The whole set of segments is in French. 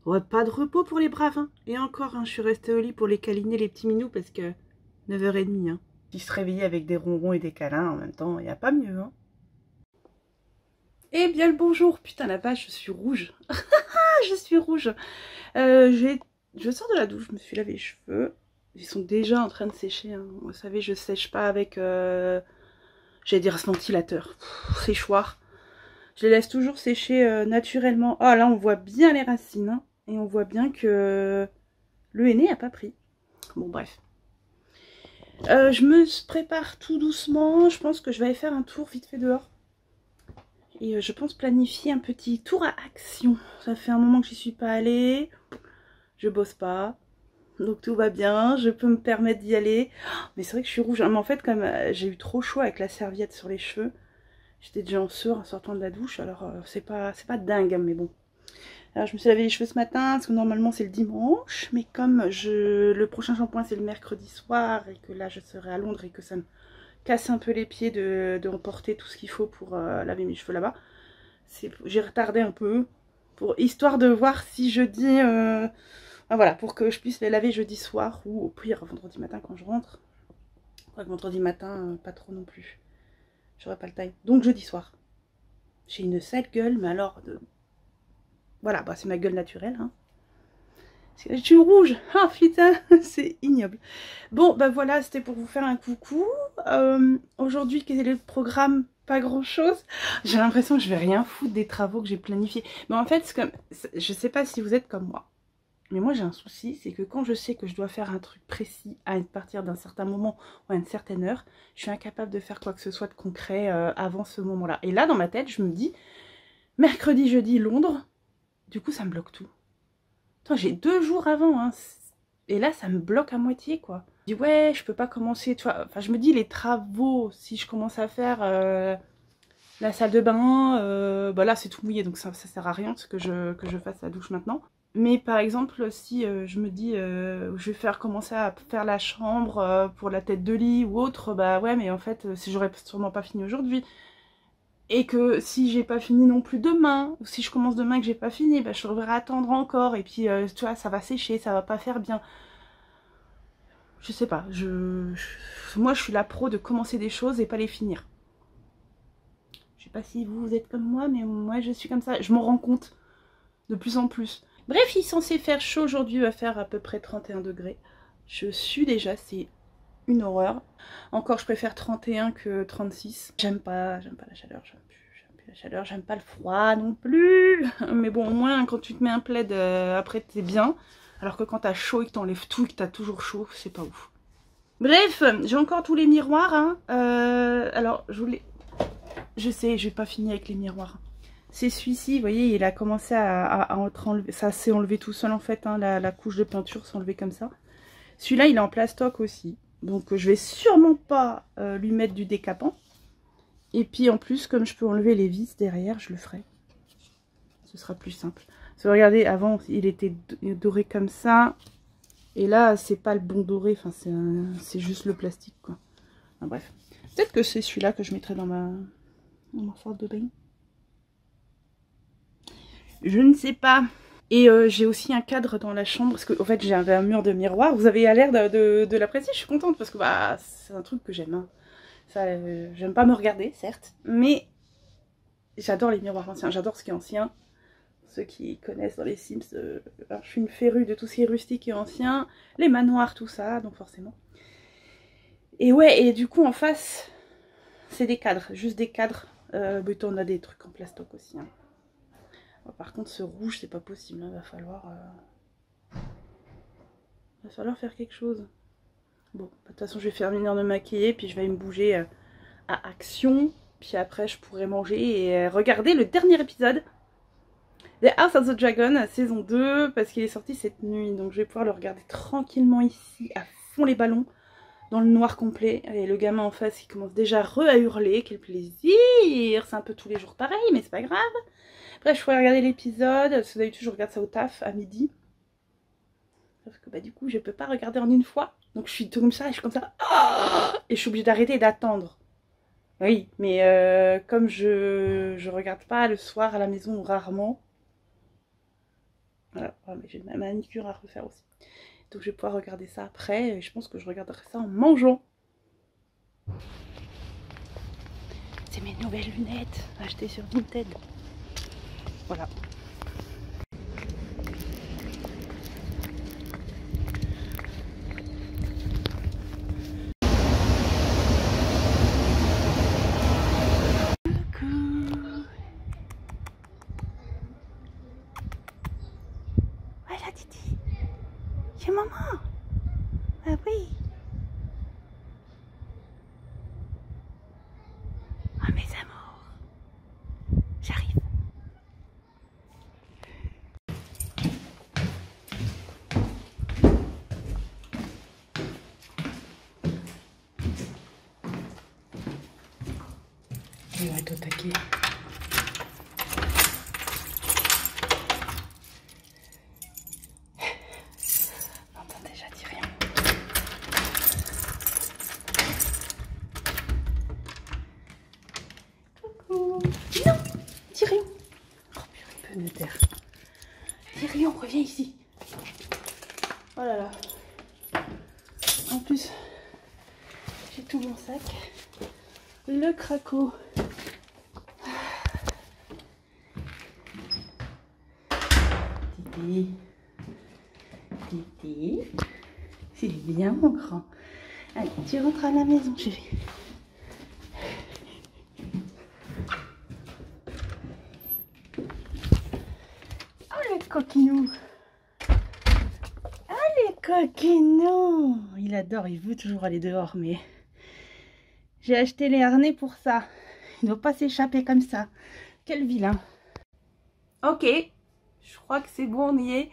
Ouais, pas de repos pour les braves, hein. Et encore, hein, je suis restée au lit pour les câliner, les petits minous, parce que 9h30, hein. Ils se réveillaient avec des ronrons et des câlins en même temps, il n'y a pas mieux, hein. Eh bien le bonjour, putain la vache, je suis rouge. Je suis rouge. Je sors de la douche, je me suis lavé les cheveux. Ils sont déjà en train de sécher, hein. Vous savez, je sèche pas avec, j'allais dire ce ventilateur, séchoir. Je les laisse toujours sécher naturellement. Ah là, on voit bien les racines, hein. Et on voit bien que le henné a pas pris. Bon, bref. Je me prépare tout doucement. Je pense que je vais aller faire un tour vite fait dehors. Et je pense planifier un petit tour à Action. Ça fait un moment que j'y suis pas allée. Je bosse pas. Donc tout va bien. Je peux me permettre d'y aller. Mais c'est vrai que je suis rouge. Mais en fait, comme j'ai eu trop chaud avec la serviette sur les cheveux, j'étais déjà en sueur en sortant de la douche. Alors c'est pas dingue, mais bon. Alors je me suis lavé les cheveux ce matin, parce que normalement c'est le dimanche, mais comme le prochain shampoing c'est le mercredi soir, et que là je serai à Londres, et que ça me casse un peu les pieds de emporter tout ce qu'il faut pour laver mes cheveux là-bas, j'ai retardé un peu, histoire de voir si jeudi, voilà, pour que je puisse les laver jeudi soir, ou au pire vendredi matin quand je rentre. Ouais, vendredi matin, pas trop non plus, j'aurai pas le time. Donc jeudi soir. J'ai une sale gueule, mais alors voilà, bah c'est ma gueule naturelle, hein. Je suis rouge. Ah putain, c'est ignoble. Bon, bah voilà, c'était pour vous faire un coucou. Aujourd'hui, quel est le programme? Pas grand chose. J'ai l'impression que je vais rien foutre des travaux que j'ai planifiés. Mais en fait, comme, je sais pas si vous êtes comme moi. Mais moi, j'ai un souci, c'est que quand je sais que je dois faire un truc précis à partir d'un certain moment ou à une certaine heure, je suis incapable de faire quoi que ce soit de concret avant ce moment-là. Et là, dans ma tête, je me dis, mercredi, jeudi, Londres. Du coup, ça me bloque tout. J'ai 2 jours avant, hein. Et là, ça me bloque à moitié, quoi. Je dis, ouais, je peux pas commencer, tu vois. Enfin, je me dis, les travaux, si je commence à faire la salle de bain, bah là, c'est tout mouillé, donc ça sert à rien que je fasse la douche maintenant. Mais par exemple, si je me dis, je vais commencer à faire la chambre pour la tête de lit ou autre, bah ouais, mais en fait, si j'aurais sûrement pas fini aujourd'hui. Et que si j'ai pas fini non plus demain, ou si je commence demain et que j'ai pas fini, bah je devrais attendre encore, et puis tu vois, ça va sécher, ça va pas faire bien. Je sais pas, moi je suis la pro de commencer des choses et pas les finir. Je sais pas si vous êtes comme moi, mais moi je suis comme ça, je m'en rends compte de plus en plus. Bref, il est censé faire chaud aujourd'hui, il va faire à peu près 31 degrés. Je suis déjà, c'est une horreur. Encore, je préfère 31 que 36. J'aime pas la chaleur, j'aime plus la chaleur, j'aime pas le froid non plus. Mais bon, au moins, quand tu te mets un plaid, après, t'es bien. Alors que quand t'as chaud et que t'enlèves tout et que t'as toujours chaud, c'est pas ouf. Bref, j'ai encore tous les miroirs, hein. Alors, je sais, j'ai pas fini avec les miroirs. C'est celui-ci, vous voyez, il a commencé à être enlevé. Ça s'est enlevé tout seul, en fait, hein, la couche de peinture s'est enlevée comme ça. Celui-là, il est en plastoc aussi. Donc je vais sûrement pas lui mettre du décapant. Et puis en plus, comme je peux enlever les vis derrière, je le ferai. Ce sera plus simple. Parce que regardez, avant il était doré comme ça. Et là, c'est pas le bon doré. Enfin, c'est juste le plastique, quoi. Enfin, bref. Peut-être que c'est celui-là que je mettrai dans ma salle de bain. Je ne sais pas. Et j'ai aussi un cadre dans la chambre, parce qu'en fait j'ai un mur de miroir. Vous avez l'air de l'apprécier, je suis contente, parce que bah, c'est un truc que j'aime, hein. Ça, j'aime pas me regarder, certes, mais j'adore les miroirs anciens, j'adore ce qui est ancien. Ceux qui connaissent dans les Sims, alors je suis une férue de tout ce qui est rustique et ancien, les manoirs, tout ça, donc forcément. Et ouais, et du coup en face, c'est des cadres, juste des cadres. Mais on a des trucs en plastoc aussi, hein. Par contre, ce rouge, c'est pas possible, hein. Va falloir faire quelque chose. Bon, de toute façon, je vais finir de me maquiller, puis je vais aller me bouger à Action. Puis après, je pourrai manger et regarder le dernier épisode de House of the Dragon, saison 2, parce qu'il est sorti cette nuit. Donc je vais pouvoir le regarder tranquillement ici, à fond les ballons, dans le noir complet. Et le gamin en face, il commence déjà à hurler. Quel plaisir! C'est un peu tous les jours pareil, mais c'est pas grave. Bref, je pourrais regarder l'épisode. Parce que d'habitude, je regarde ça au taf, à midi. Parce que bah du coup, je peux pas regarder en une fois. Donc je suis tout comme ça, et je suis comme ça. Et je suis obligée d'arrêter et d'attendre. Oui, mais comme je regarde pas le soir à la maison, rarement. Voilà, ouais, mais j'ai ma manicure à refaire aussi. Donc je vais pouvoir regarder ça après. Et je pense que je regarderai ça en mangeant. C'est mes nouvelles lunettes achetées sur Vinted. Voilà. Coucou. Voilà Titi. C'est maman. Ah oui. Ah mes amours. J'arrive. Il va être au taquet. J'entends déjà Tyrion. Coucou. Non, Tyrion. Oh purée, peu de terre. Tyrion, reviens ici. Oh là là. En plus, j'ai tout mon sac. Le craco. Titi. Titi. C'est bien mon grand. Allez, tu rentres à la maison, chérie. Oh le coquinou. Oh les coquinous. Il adore, il veut toujours aller dehors, mais j'ai acheté les harnais pour ça. Il ne doit pas s'échapper comme ça. Quel vilain. Ok, je crois que c'est bon, on y est.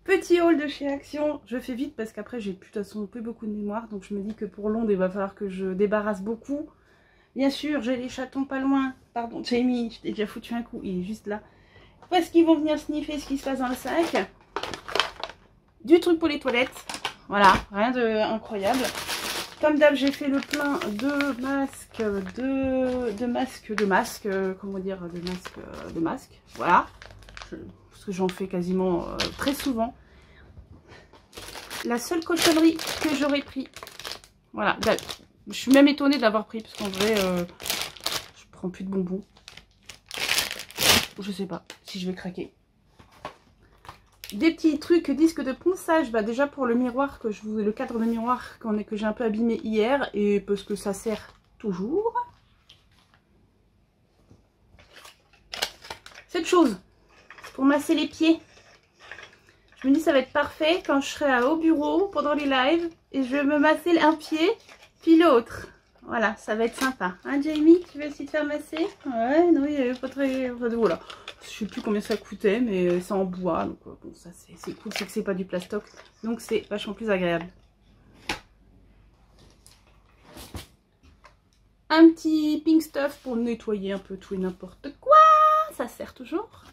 Petit haul de chez Action. Je fais vite parce qu'après j'ai plus de toute façon plus beaucoup de mémoire. Donc je me dis que pour Londres il va falloir que je débarrasse beaucoup. Bien sûr, j'ai les chatons pas loin. Pardon Jamie, je t'ai déjà foutu un coup, il est juste là. Parce qu'ils vont venir sniffer ce qui se passe dans le sac. Du truc pour les toilettes. Voilà, rien de incroyable. Comme d'hab, j'ai fait le plein de masques, comment dire, de masques, voilà. Parce que j'en fais quasiment très souvent. La seule cochonnerie que j'aurais pris, voilà, je suis même étonnée de l'avoir pris, parce qu'en vrai, je prends plus de bonbons. Je sais pas si je vais craquer. Des petits trucs disques de ponçage, bah déjà pour le miroir, le cadre de miroir que j'ai un peu abîmé hier, et parce que ça sert toujours. Cette chose, pour masser les pieds. Je me dis ça va être parfait quand je serai au bureau pendant les lives, et je vais me masser un pied, puis l'autre. Voilà, ça va être sympa. Hein Jamie, tu veux aussi te faire masser? Ouais, non, il n'y avait pas très... Voilà. Je sais plus combien ça coûtait, mais c'est en bois, donc bon, ça c'est cool, c'est que c'est pas du plastoc, donc c'est vachement plus agréable. Un petit pink stuff pour nettoyer un peu tout et n'importe quoi, ça sert toujours.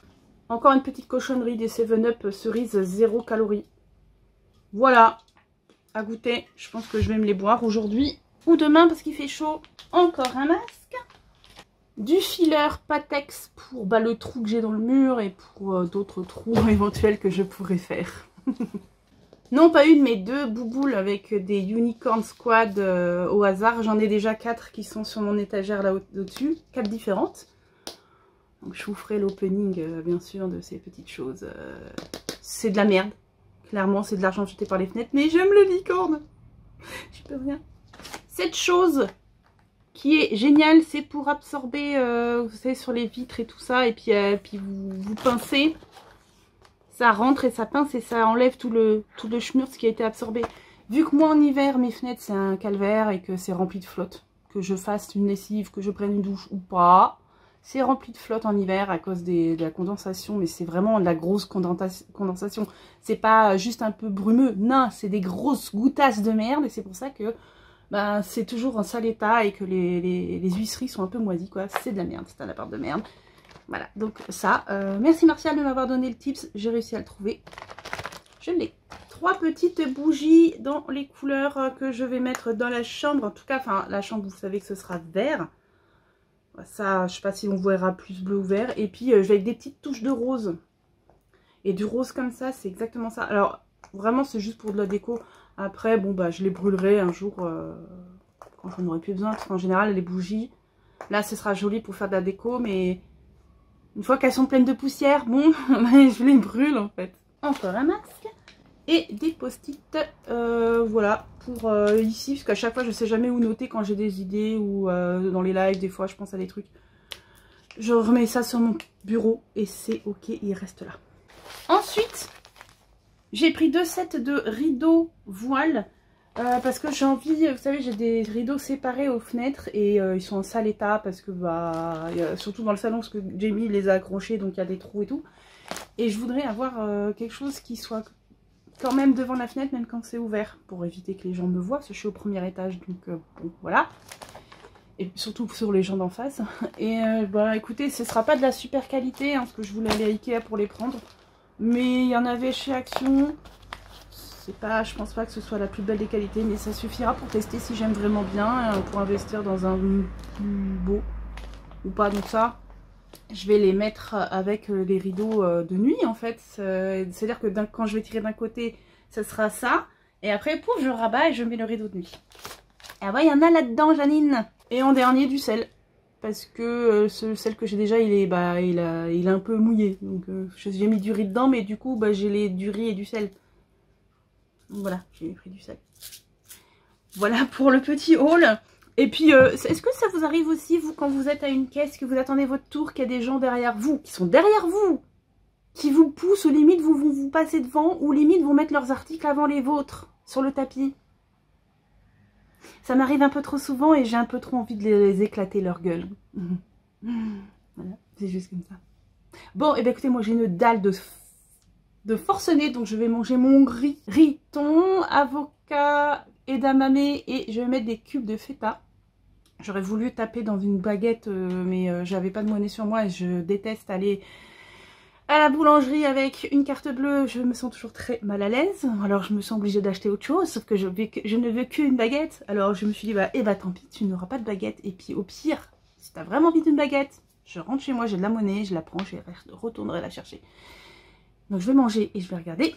Encore une petite cochonnerie des 7-Up cerise 0 calories. Voilà, à goûter. Je pense que je vais me les boire aujourd'hui ou demain parce qu'il fait chaud. Encore un masque. Du filler Patex pour le trou que j'ai dans le mur et pour d'autres trous éventuels que je pourrais faire. Non, pas une, mais 2 bouboules avec des Unicorn Squad au hasard. J'en ai déjà 4 qui sont sur mon étagère là au-dessus. 4 différentes. Donc je vous ferai l'opening, bien sûr, de ces petites choses. C'est de la merde. Clairement, c'est de l'argent jeté par les fenêtres. Mais j'aime le licorne. Je peux rien. Cette chose qui est géniale, c'est pour absorber, vous savez, sur les vitres et tout ça. Et puis vous pincez. Ça rentre et ça pince et ça enlève tout le schmutz qui a été absorbé. Vu que moi en hiver, mes fenêtres c'est un calvaire et que c'est rempli de flotte. Que je fasse une lessive, que je prenne une douche ou pas. C'est rempli de flotte en hiver à cause de la condensation. Mais c'est vraiment de la grosse condensation. C'est pas juste un peu brumeux. Non, c'est des grosses goutasses de merde. Et c'est pour ça que bah, c'est toujours en sale état et que les huisseries sont un peu moisies, quoi. C'est de la merde, c'est un appart de merde. Voilà, donc ça, merci Martial de m'avoir donné le tips, j'ai réussi à le trouver. Je l'ai. 3 petites bougies dans les couleurs que je vais mettre dans la chambre. En tout cas, enfin, la chambre, vous savez que ce sera vert. Ça, je sais pas si on verra plus bleu ou vert. Et puis, je vais avec des petites touches de rose. Et du rose comme ça, c'est exactement ça. Alors, vraiment, c'est juste pour de la déco. Après, bon, bah, je les brûlerai un jour quand j'en aurai plus besoin. Parce qu'en général, les bougies, là, ce sera joli pour faire de la déco. Mais une fois qu'elles sont pleines de poussière, bon, je les brûle en fait. Encore un masque. Et des post-it, voilà, pour ici. Parce qu'à chaque fois, je sais jamais où noter quand j'ai des idées. Ou dans les lives, des fois, je pense à des trucs. Je remets ça sur mon bureau. Et c'est ok, il reste là. Ensuite, j'ai pris 2 sets de rideaux voiles parce que j'ai envie, vous savez, j'ai des rideaux séparés aux fenêtres et ils sont en sale état parce que, bah, surtout dans le salon, parce que Jamie les a accrochés, donc il y a des trous et tout. Et je voudrais avoir quelque chose qui soit quand même devant la fenêtre, même quand c'est ouvert, pour éviter que les gens me voient, parce que je suis au premier étage, donc bon, voilà. Et surtout sur les gens d'en face. Et bah écoutez, ce sera pas de la super qualité, hein, parce que je voulais aller à Ikea pour les prendre. Mais il y en avait chez Action. C'est pas, je pense pas que ce soit la plus belle des qualités, mais ça suffira pour tester si j'aime vraiment bien, pour investir dans un plus beau ou pas. Donc ça, je vais les mettre avec les rideaux de nuit en fait. C'est-à-dire que quand je vais tirer d'un côté, ce sera ça. Et après, pouf, je rabats et je mets le rideau de nuit. Et ouais, il y en a là-dedans, Janine. Et en dernier, du sel. Parce que celle que j'ai déjà, il est un peu mouillé. Donc j'ai mis du riz dedans, mais du coup bah, j'ai du riz et du sel. Donc voilà, j'ai pris du sel. Voilà pour le petit haul. Et puis, est-ce que ça vous arrive aussi, vous, quand vous êtes à une caisse, que vous attendez votre tour, qu'il y a des gens derrière vous, qui sont derrière vous, qui vous poussent, ou limite vont vous passer devant, ou limite vont mettre leurs articles avant les vôtres, sur le tapis? Ça m'arrive un peu trop souvent et j'ai un peu trop envie de les éclater leur gueule. Voilà, c'est juste comme ça. Bon, et bien écoutez, moi j'ai une dalle de forcené, donc je vais manger mon riz, thon, avocat, edamame et je vais mettre des cubes de feta. J'aurais voulu taper dans une baguette, mais j'avais pas de monnaie sur moi et je déteste aller à la boulangerie avec une carte bleue, je me sens toujours très mal à l'aise. Alors je me sens obligée d'acheter autre chose, sauf que je ne veux qu'une baguette. Alors je me suis dit, bah, eh bah tant pis, tu n'auras pas de baguette. Et puis au pire, si tu as vraiment envie d'une baguette, je rentre chez moi, j'ai de la monnaie, je la prends, je retournerai la chercher. Donc je vais manger et je vais regarder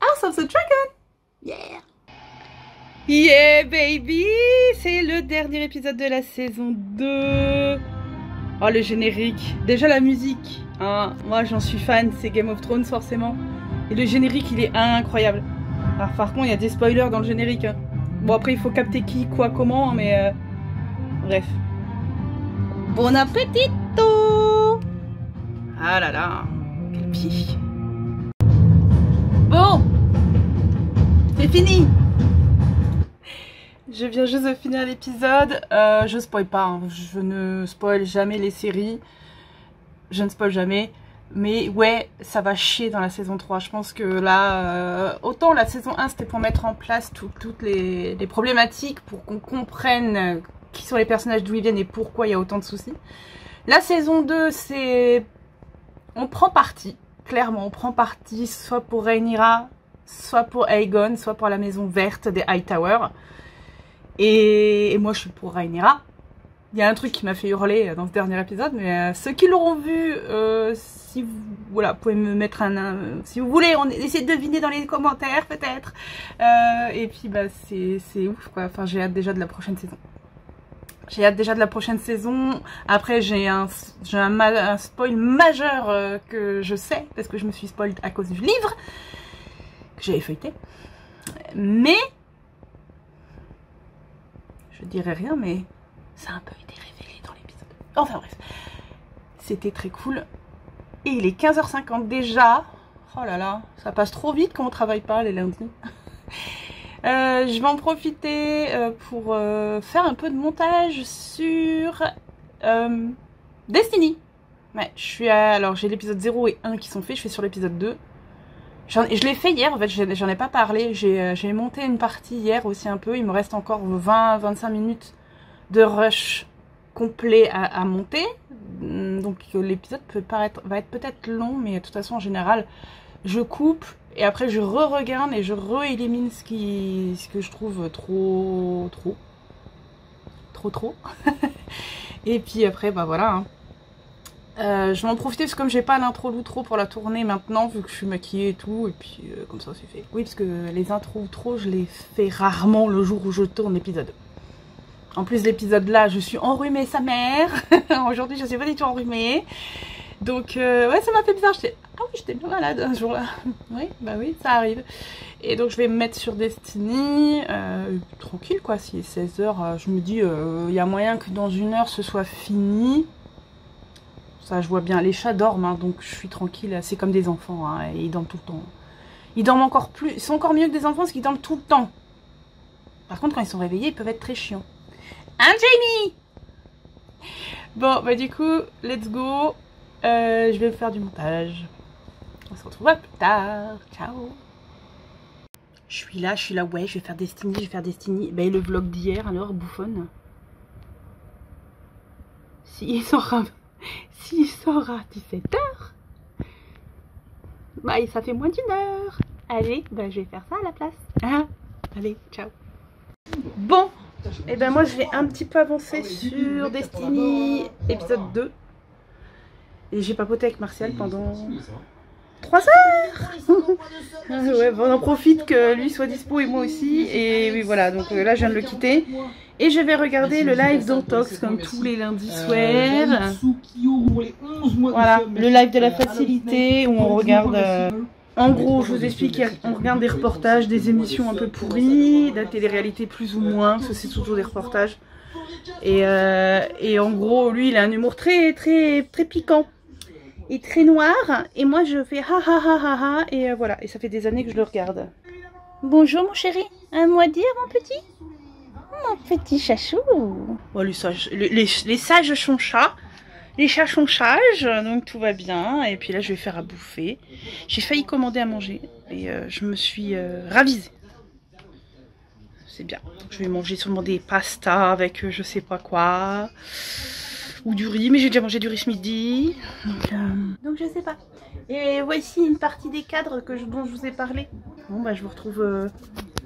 House of the Dragon. Yeah! Yeah baby! C'est le dernier épisode de la saison 2. Oh le générique, déjà la musique, hein. Moi j'en suis fan, c'est Game of Thrones forcément. Et le générique il est incroyable. Alors par contre il y a des spoilers dans le générique, hein. Bon après il faut capter qui, quoi, comment, mais bref. Bon appetito! Ah là là, quel pied. Bon, c'est fini. Je viens juste de finir l'épisode, je spoil pas, hein. Je ne spoil jamais les séries, je ne spoil jamais, mais ouais, ça va chier dans la saison 3, je pense que là, autant la saison 1 c'était pour mettre en place toutes les problématiques, pour qu'on comprenne qui sont les personnages, d'où ils viennent et pourquoi il y a autant de soucis. La saison 2 c'est, on prend parti, clairement on prend parti, soit pour Rhaenyra, soit pour Aegon, soit pour la maison verte des Hightower. Et moi je suis pour Rhaenyra. Il y a un truc qui m'a fait hurler dans ce dernier épisode, mais ceux qui l'auront vu, si vous, voilà, pouvez me mettre si vous voulez, on essaie de deviner dans les commentaires peut-être. Et puis bah c'est ouf quoi. Enfin j'ai hâte déjà de la prochaine saison. J'ai hâte déjà de la prochaine saison. Après j'ai un spoil majeur que je sais parce que je me suis spoiled à cause du livre que j'avais feuilleté. Mais je dirais rien, mais ça a un peu été révélé dans l'épisode. Enfin bref, c'était très cool. Et il est 15h50 déjà. Oh là là, ça passe trop vite quand on travaille pas les lundis. Je vais en profiter pour faire un peu de montage sur Destiny. Ouais, alors j'ai l'épisode 0 et 1 qui sont faits, je suis sur l'épisode 2. Je l'ai fait hier, en fait, j'en ai pas parlé. J'ai monté une partie hier aussi un peu. Il me reste encore 20-25 minutes de rush complet à monter. Donc l'épisode va être peut-être long, mais de toute façon, en général, je coupe et après je re-regarde et je re-élimine ce que je trouve trop. Et puis après, bah voilà. Hein. Je vais en profiter parce que comme j'ai pas l'intro l'outro pour la tourner maintenant, vu que je suis maquillée et tout, et puis comme ça c'est fait. Oui, parce que les intros outro, je les fais rarement le jour où je tourne l'épisode. En plus l'épisode là, je suis enrhumée sa mère. Aujourd'hui je suis pas du tout enrhumée. Donc ouais, ça m'a fait bizarre. Ah oui, j'étais bien malade un jour là. Oui, bah oui, ça arrive. Et donc je vais me mettre sur Destiny, tranquille quoi, si 16h, je me dis, il y a moyen que dans 1 heure ce soit fini. Ça, je vois bien. Les chats dorment, hein, donc je suis tranquille. C'est comme des enfants, hein, et ils dorment tout le temps. Ils dorment encore plus. Ils sont encore mieux que des enfants parce qu'ils dorment tout le temps. Par contre, quand ils sont réveillés, ils peuvent être très chiants. Hein, Jamie? Bon, bah du coup, let's go. Je vais faire du montage. On se retrouve plus tard. Ciao. Je suis là, ouais, je vais faire Destiny. Bah, et le vlog d'hier, alors, bouffonne. S'il sort à 17h, bah ça fait moins d'1 heure. Allez, bah je vais faire ça à la place. Hein? Allez, ciao. Bon, et ben moi je vais un petit peu avancer sur Destiny épisode 2. Et j'ai papoté avec Martial pendant 3 heures. Ouais, on en profite que lui soit dispo et moi aussi. Et oui voilà, donc là je viens de le quitter. Et je vais regarder le live d'Antox comme tous les lundis soirs. Voilà, le live de la facilité où on regarde... en gros, je vous explique, on regarde des reportages, des émissions un peu pourries, de la télé-réalité plus ou moins, parce que c'est toujours des reportages. Et en gros, lui, il a un humour très piquant et très noir. Et moi, je fais ha ha ha ha ha. Et voilà, et ça fait des années que je le regarde. Bonjour mon chéri, un mot à dire mon petit? Mon petit chachou. Oh, les sages sont chats. Les chats sont sages, donc tout va bien. Et puis là, je vais faire à bouffer. J'ai failli commander à manger. Et je me suis ravisée. C'est bien. Je vais manger sûrement des pastas avec je sais pas quoi. Ou du riz. Mais j'ai déjà mangé du riz ce midi. Donc je sais pas. Et voici une partie des cadres dont je vous ai parlé. Bon, bah je vous retrouve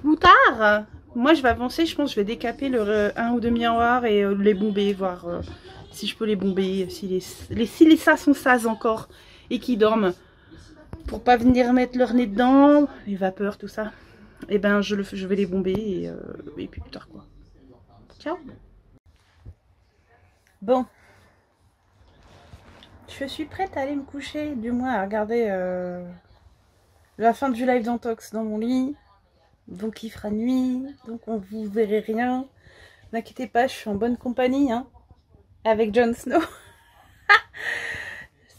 plus tard. Moi, je vais avancer, je pense que je vais décaper le 1 ou 2 miroirs et les bomber, voir si je peux les bomber, si les sas sont sas encore et qui dorment, pour pas venir mettre leur nez dedans, les vapeurs, tout ça. Et ben, je vais les bomber et puis plus tard, quoi. Ciao. Bon. Je suis prête à aller me coucher, du moins à regarder la fin du live d'Antox dans mon lit. Donc il fera nuit, donc on vous verrez rien. N'inquiétez pas, je suis en bonne compagnie, hein, avec Jon Snow.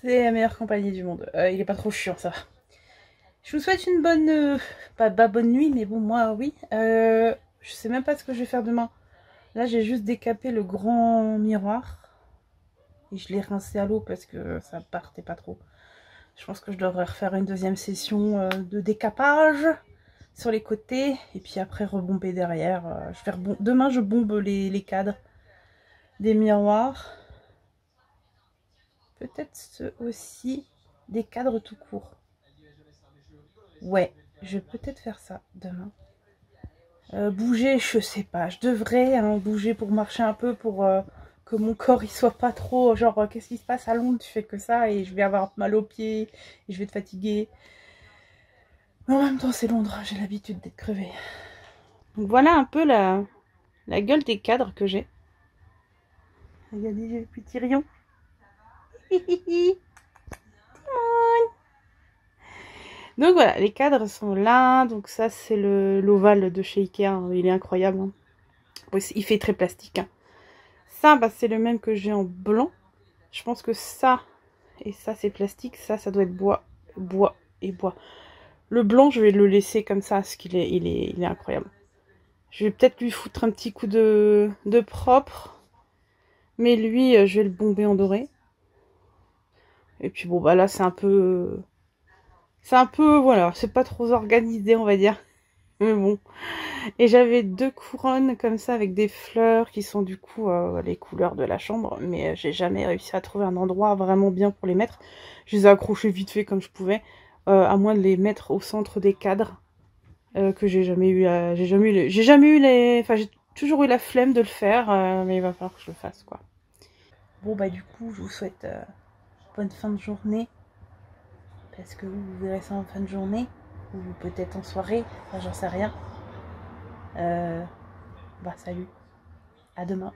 C'est la meilleure compagnie du monde. Il est pas trop chiant, ça. Je vous souhaite une bonne... pas bonne nuit, mais bon, moi, oui. Je sais même pas ce que je vais faire demain. Là, j'ai juste décapé le grand miroir. Et je l'ai rincé à l'eau parce que ça partait pas trop. Je pense que je devrais refaire une deuxième session de décapage sur les côtés et puis après rebomber derrière. Demain je bombe les cadres des miroirs, peut-être aussi des cadres tout court. Ouais, je vais peut-être faire ça demain. Bouger, je sais pas, je devrais bouger pour marcher un peu, pour que mon corps il soit pas trop genre qu'est-ce qui se passe à Londres, tu fais que ça et je vais avoir mal aux pieds et je vais être fatiguée. Mais en même temps, c'est Londres, j'ai l'habitude d'être crevée. Donc voilà un peu la gueule des cadres que j'ai. Regardez, j'ai le petit rayon. Donc voilà, les cadres sont là. Donc ça, c'est l'ovale de chez Ikea. Il est incroyable. Hein. Bon, il fait très plastique. Hein. Ça, bah, c'est le même que j'ai en blanc. Je pense que ça et ça, c'est plastique. Ça doit être bois et bois. Le blanc, je vais le laisser comme ça, parce qu'il est incroyable. Je vais peut-être lui foutre un petit coup de propre. Mais lui, je vais le bomber en doré. Et puis bon, bah là, c'est un peu... voilà, c'est pas trop organisé, on va dire. Mais bon. Et j'avais 2 couronnes comme ça, avec des fleurs, qui sont du coup les couleurs de la chambre. Mais j'ai jamais réussi à trouver un endroit vraiment bien pour les mettre. Je les ai accrochées vite fait comme je pouvais. À moins de les mettre au centre des cadres, que j'ai jamais eu enfin j'ai toujours eu la flemme de le faire, mais il va falloir que je le fasse quoi. Bon bah du coup je vous souhaite bonne fin de journée. Parce que vous verrez ça en fin de journée. Ou peut-être en soirée. Enfin, j'en sais rien. Bah salut. À demain.